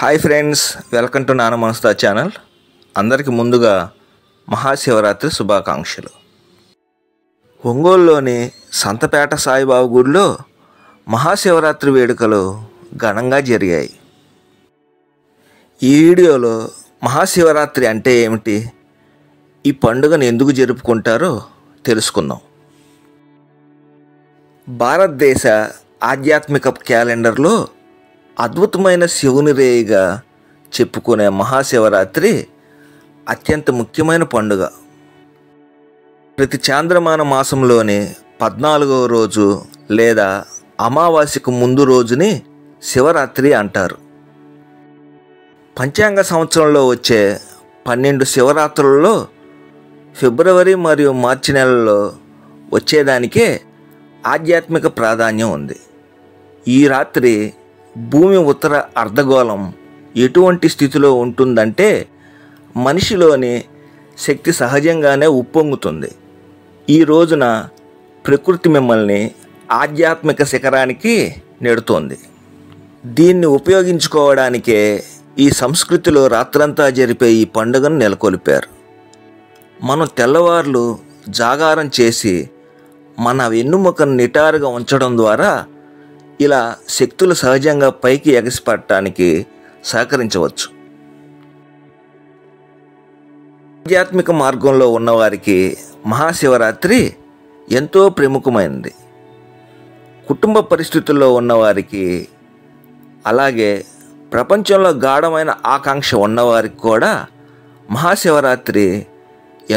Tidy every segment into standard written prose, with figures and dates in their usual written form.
Hi friends, welcome to నాన్న మనసుదా channel. అందరికీ ముందుగా మహాశివరాత్రి శుభాకాంక్షలు. ఒంగోలులోని సంతపేట సాయిబాబా గుడిలో మహాశివరాత్రి వేడుకలు ఘనంగా జరిగాయి. ఈ వీడియోలో మహాశివరాత్రి అంటే ఏమిటి, ఈ పండుగను ఎందుకు జరుపుకుంటారో తెలుసుకుందాం. భారతదేశ ఆధ్యాత్మిక క్యాలెండర్లో అద్భుతమైన శివుని రేయిగా చెప్పుకునే మహాశివరాత్రి అత్యంత ముఖ్యమైన పండుగ. ప్రతి చాంద్రమాన మాసంలోని 14వ రోజు లేదా అమావాస్యకు ముందు రోజుని శివరాత్రి అంటారు. పంచాంగ సంవత్సరంలో వచ్చే 12 శివరాత్రులలో ఫిబ్రవరి మరియు మార్చి నెలల్లో వచ్చేదానికే ఆధ్యాత్మిక ప్రాధాన్యం ఉంది. ఈ రాత్రి భూమి ఉత్తర అర్ధగోళం ఎటువంటి స్థితిలో ఉంటుందంటే మనిషిలోని శక్తి సహజంగానే ఉప్పొంగుతుంది. ఈ రోజున ప్రకృతి మిమ్మల్ని ఆధ్యాత్మిక శిఖరానికి నెడుతోంది. దీన్ని ఉపయోగించుకోవడానికే ఈ సంస్కృతిలో రాత్రంతా జరిపే ఈ పండుగను నెలకొల్పారు. మనం తెల్లవార్లు జాగారం చేసి మన వెన్నుముకను నిటారుగా ఉంచడం ద్వారా ఇలా శక్తులు సహజంగా పైకి ఎగసిపడటానికి సహకరించవచ్చు. ఆధ్యాత్మిక మార్గంలో ఉన్నవారికి మహాశివరాత్రి ఎంతో ప్రముఖమైనది. కుటుంబ పరిస్థితుల్లో ఉన్నవారికి, అలాగే ప్రపంచంలో గాఢమైన ఆకాంక్ష ఉన్నవారికి కూడా మహాశివరాత్రి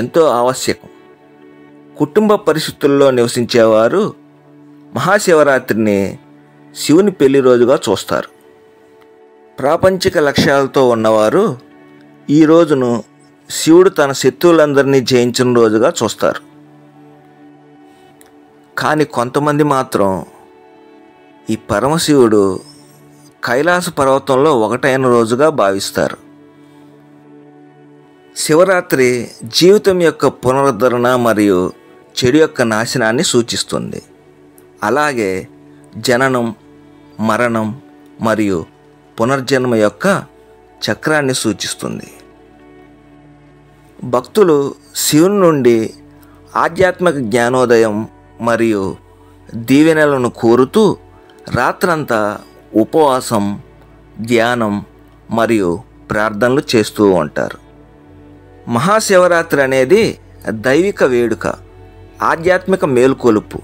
ఎంతో ఆవశ్యకం. కుటుంబ పరిస్థితుల్లో నివసించేవారు మహాశివరాత్రిని శివుని పెళ్లి రోజుగా చూస్తారు. ప్రాపంచిక లక్ష్యాలతో ఉన్నవారు ఈ రోజును శివుడు తన శత్రువులందరినీ జయించిన రోజుగా చూస్తారు. కానీ కొంతమంది మాత్రం ఈ పరమశివుడు కైలాస పర్వతంలో ఒకటైన రోజుగా భావిస్తారు. శివరాత్రి జీవితం యొక్క పునరుద్ధరణ మరియు చెడు యొక్క నాశనాన్ని సూచిస్తుంది. అలాగే జననం, మరణం మరియు పునర్జన్మ యొక్క చక్రాన్ని సూచిస్తుంది. భక్తులు శివుని నుండి ఆధ్యాత్మిక జ్ఞానోదయం మరియు దీవెనలను కోరుతూ రాత్రంతా ఉపవాసం, ధ్యానం మరియు ప్రార్థనలు చేస్తూ ఉంటారు. మహాశివరాత్రి అనేది దైవిక వేడుక, ఆధ్యాత్మిక మేలుకొలుపు,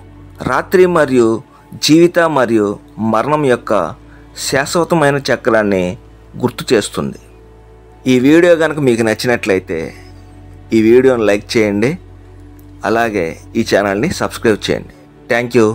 రాత్రి మరియు జీవిత మరియు మరణం యొక్క శాశ్వతమైన చక్రాన్ని గుర్తు చేస్తుంది. ఈ వీడియో కనుక మీకు నచ్చినట్లయితే ఈ వీడియోని లైక్ చేయండి, అలాగే ఈ ఛానల్ని సబ్స్క్రైబ్ చేయండి. Thank you.